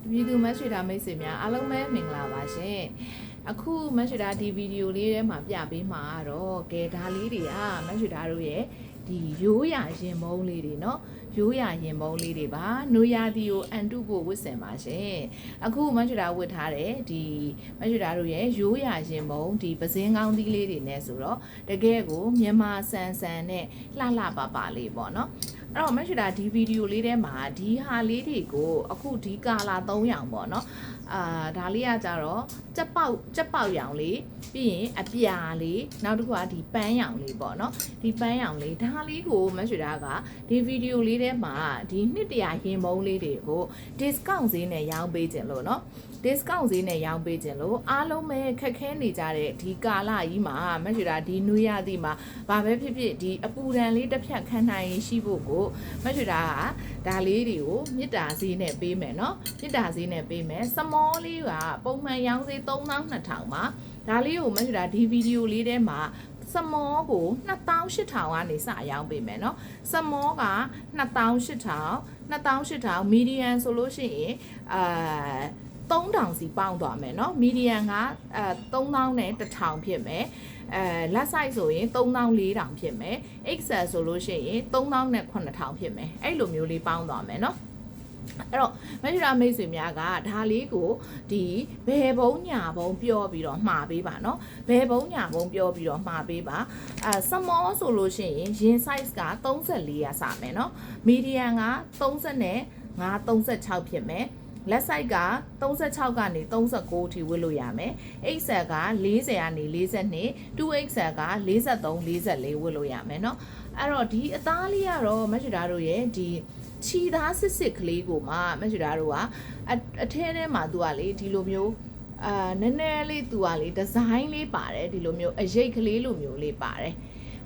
ပြည်သူမတ်ရွှေတာမိတ်ဆွေများအားလုံးပဲမင်္ဂလာပါရှင်အခုမတ်ရွှေတာဒီဗီဒီယိုလေးထဲမှာပြပေးမှာတော့ကဲဒါလေးတွေကမတ်ရွှေတာတို့ရဲ့ဒီရိုးရရင်မုံလေးတွေเนาะရိုးရရင်မုံလေးတွေပါနွေရာသီကိုအန်တုဖို့ဝတ်ဆင်ပါရှင်အခုမတ်ရွှေတာဝတ်ထားတဲ့ဒီမတ်ရွှေတာတို့ရဲ့ရိုးရရင်မုံဒီပစင်းကောင်းသီးလေးတွေနဲ့ဆိုတော့တကယ်ကိုမြန်မာဆန်ဆန်နဲ့လှလှပပလေးပေါ့เนาะအဲ့တော့မတ်ရွှေတာဒီဗီဒီယိုလေးထဲမှာဒီဟာလေးတွေကိုအခုဒီကာလာ3ရောင်ပေါ့เนาะဒါလေးကကြတော့ကြက်ပေါက်ရောင်လေးပြီးရင်အပြာလေးနောက်တစ်ခုကဒီပန်းရောင်လေးပေါ့เนาะဒီပန်းရောင်လေးဒါလေးကိုမတ်ရွှေတာကဒီဗီဒီယိုလေးထဲမှာဒီနှစ်တရာရင်မုံလေးတွေကို discount ဈေးနဲ့ရောင်းပေးခြင်းလို့เนาะdiscount ဈေးနဲ့ရောင်းပေးခြင်းလို့အားလုံးပဲခက်ခဲနေကြတဲ့ဒီကာလကြီးမှာမတ်ရွှေတာဒီနွေရာသီမှာဘာပဲဖြစ်ဖြစ်ဒီအပူဒဏ်လေးတစ်ဖြတ်ခံနိုင်ရင်ရှိဖို့ကိုမတ်ရွှေတာကဒါလေးတွေကိုမေတ္တာဈေးနဲ့ပေးမယ်เนาะမေတ္တာဈေးနဲ့ပေးမယ်စမောလေးကပုံမှန်ရောင်းဈေး3200ပါဒါလေးကိုမတ်ရွှေတာဒီဗီဒီယိုလေးထဲမှာစမောကို2800ကနေစရောင်းပေးမယ်เนาะစမောက2800မီဒီယမ်ဆိုလို့ရှိရင်3000စီပေါင်းသွားမယ်เนาะမီဒီယမ်က3000နဲ့1000ဖြစ်မယ်လက် size ဆိုရင်3400ဖြစ်မယ် XL ဆိုလို့ရှိရင်3000နဲ့9000ဖြစ်မယ်အဲ့လိုမျိုးလေးပေါင်းသွားမယ်เนาะအဲ့တော့မတ်ရွှေတာမိတ်ဆွေများကဒါလေးကိုဒီဘယ်ဘုံညာဘုံပြောပြီးတော့မှာပေးပါเนาะဘယ်ဘုံညာဘုံပြောပြီးတော့မှာပေးပါစမောဆိုလို့ရှိရင်ရင် size က34ရစမယ်เนาะမီဒီယမ်က35 36ဖြစ်မယ်လက် size က36ကနေ39ထိဝတ်လို့ရမယ် XL က40ကနေ42 2XL က43 44ဝတ်လို့ရမယ်เนาะအဲ့တော့ဒီအသားလေးကတော့မတ်ရွှေတာတို့ရဲ့ဒီခြီသားစစ်ကလေးကိုမှမတ်ရွှေတာတို့ကအထဲထဲမှာသူကလေဒီလိုမျိုးနည်းနည်းလေးသူကလေဒီဇိုင်းလေးပါတယ်ဒီလိုမျိုးအရိပ်ကလေးလိုမျိုးလေးပါတယ်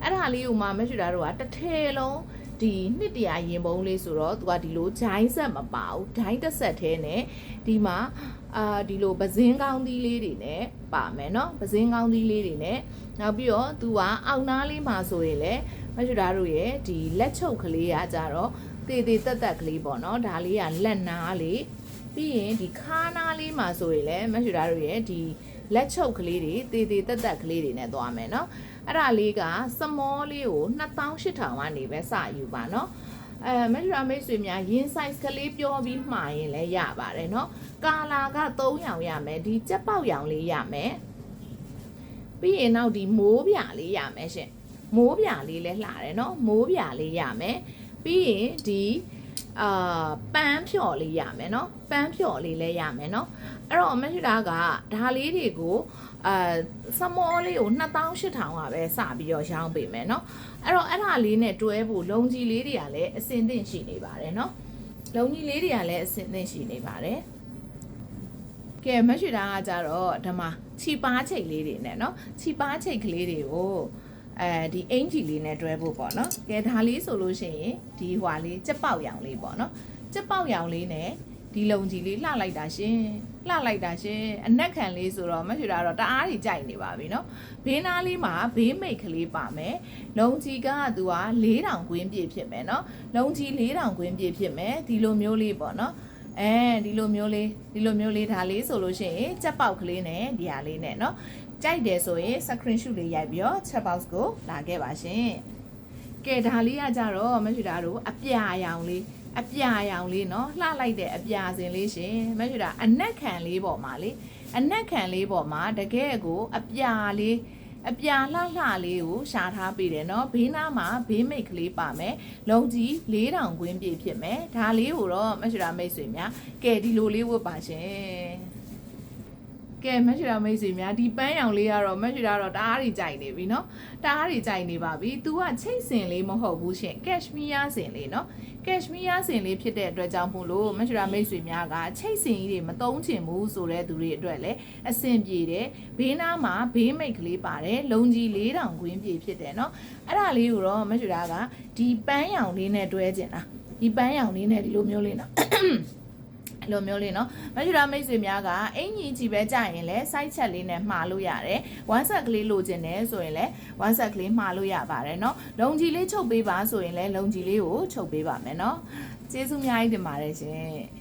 အဲ့ဒါလေးကိုမှမတ်ရွှေတာတို့ကတစ်ထဲလုံးဒီနှစ်တရာရင်ပုံးလေးဆိုတော့သူကဒီလိုဂျိုင်းဆက်မပါဘူးဂျိုင်းတစ်ဆက်သေးနဲ့ဒီမှာဒီလိုပစင်းကောင်းသီးလေးတွေနဲ့ပါမယ်เนาะပစင်းကောင်းသီးလေးတွေနဲ့နောက်ပြီးတော့သူကအောက်နားလေးမှာဆိုရင်လည်းမတ်ရွှေတာတို့ရဲ့ဒီလက်ချုပ်ကလေးကကြတော့တေတက်ကလေးပေါ့เนาะဒါလေးကလက်နားလေးပြီးရင်ဒီခါးနားလေးမှာဆိုရင်လည်းမတ်ရွှေတာတို့ရဲ့ဒီလက်ချုပ်ကလေးတွေတေတက်ကလေးတွေနဲ့သွားမယ်เนาะအဲ့ဒါလေးကစမောလေးကို2800ကနေပဲစယူပါเนาะမတ်ရွှေတာမိတ်ဆွေများရင် size ကလေးပြောပြီးမှာရင်လည်းရပါတယ်เนาะကာလာက3ရောင်ရမယ်ဒီကြက်ပေါက်ရောင်လေးရမယ်ပြီးရင်နောက်ဒီမိုးပြလေးရမယ်ရှင်မိုးပြလေးလည်းလှတယ်เนาะမိုးပြလေးရမယ်ပြီးရင်ဒီပန်းဖြော်လေးရမယ်เนาะပန်းဖြော်လေးလည်းရမယ်เนาะအဲ့တော့မတ်ရွှေတာကဒါလေးတွေကိုစမောလေးကို2800ကပဲစပြီးတော့ရောင်းပေးမယ်เนาะအဲ့တော့အဲ့ဒါလေးနဲ့တွဲဖို့လုံကြီးလေးတွေကလည်းအစင်သင့်ရှိနေပါတယ်เนาะလုံကြီးလေးတွေကလည်းအစင်သင့်ရှိနေပါတယ်ကဲမတ်ရွှေတာကကြတော့ဒီမှာခြိပါချိတ်လေးတွေနဲ့เนาะခြိပါချိတ်ကလေးတွေကိုဒီအင်ဂျီလေးနဲ့တွဲဖို့ပေါ့နော်ကဲဒါလေးဆိုလို့ရှိရင်ဒီဟွာလေးကြက်ပေါက်ရောင်လေးပေါ့နော်ကြက်ပေါက်ရောင်လေးနဲ့ဒီလုံကြီးလေးလှလိုက်တာရှင်အနက်ခံလေးဆိုတော့မရွှေတာတော့တအားကြီးကြိုက်နေပါပြီနော်ဘေးနားလေးမှာဘေးမိတ်ကလေးပါမယ်လုံကြီးကသူက4000ကွင်းပြည့်ဖြစ်မယ်နော်လုံကြီး4000ကွင်းပြည့်ဖြစ်မယ်ဒီလိုမျိုးလေးပေါ့နော်ဒီလိုမျိုးလေးဒါလေးဆိုလို့ရှိရင်ကြက်ပေါက်ကလေးနဲ့ဒီဟာလေးနဲ့နော်ကြိုက်တယ်ဆိုရင် screenshot လေးရိုက်ပြီးတော့ chat box ကိုလာခဲ့ပါရှင်ကဲဒါလေးကကြတော့မရွှေတာတို့အပြာရောင်လေးเนาะလှလိုက်တဲ့အပြာစင်လေးရှင်မရွှေတာအနက်ခံလေးပေါ်မှာလေအနက်ခံလေးပေါ်မှာတကယ်ကိုအပြာလှလေးကိုရှာထားပေးတယ်เนาะဘေးနားမှာဘေးမိတ်ကလေးပါမယ်လုံကြီး4000ကွင်းပြည့်ဖြစ်မယ်ဒါလေးကိုတော့မရွှေတာမိတ်ဆွေများကဲဒီလိုလေးဝတ်ပါရှင်ကဲမတ်ရွှေတာမိတ်ဆွေများဒီပန်းရောင်လေးကတော့မတ်ရွှေတာတော့တအားကြီးကြိုက်နေပြီเนาะတအားကြီးကြိုက်နေပါပြီ तू ကချိတ်စင်လေးမဟုတ်ဘူးရှင်ကက်ရှ်မီးယားစင်လေးเนาะကက်ရှ်မီးယားစင်လေးဖြစ်တဲ့အတွက်ကြောင့်မို့လို့မတ်ရွှေတာမိတ်ဆွေများကချိတ်စင်ကြီးတွေမသုံးချင်ဘူးဆိုတဲ့သူတွေအတွက်လည်းအဆင်ပြေတယ်ဘေးနားမှာဘေးမိတ်ကလေးပါတယ်လုံကြီး4000ကွင်းပြည့်ဖြစ်တယ်เนาะအဲ့ဒါလေးကိုတော့မတ်ရွှေတာကဒီပန်းရောင်လေးနဲ့တွဲကျင်တာဒီပန်းရောင်လေးနဲ့ဒီလိုမျိုးလေးเนาะလိုမျိုးလေးเนาะမတ်ရွှေတာမိတ်ဆွေများကအင်ကြီးကြီးပဲကြာရင်လည်း site chat လေးနဲ့မှာလို့ရတယ် one set ကလေးလိုချင်တယ်ဆိုရင်လည်း one set ကလေးမှာလို့ရပါတယ်เนาะလုံကြီးလေးချုပ်ပေးပါဆိုရင်လည်းလုံကြီးလေးကိုချုပ်ပေးပါမယ်เนาะကျေးဇူးအများကြီးတင်ပါတယ်ရှင်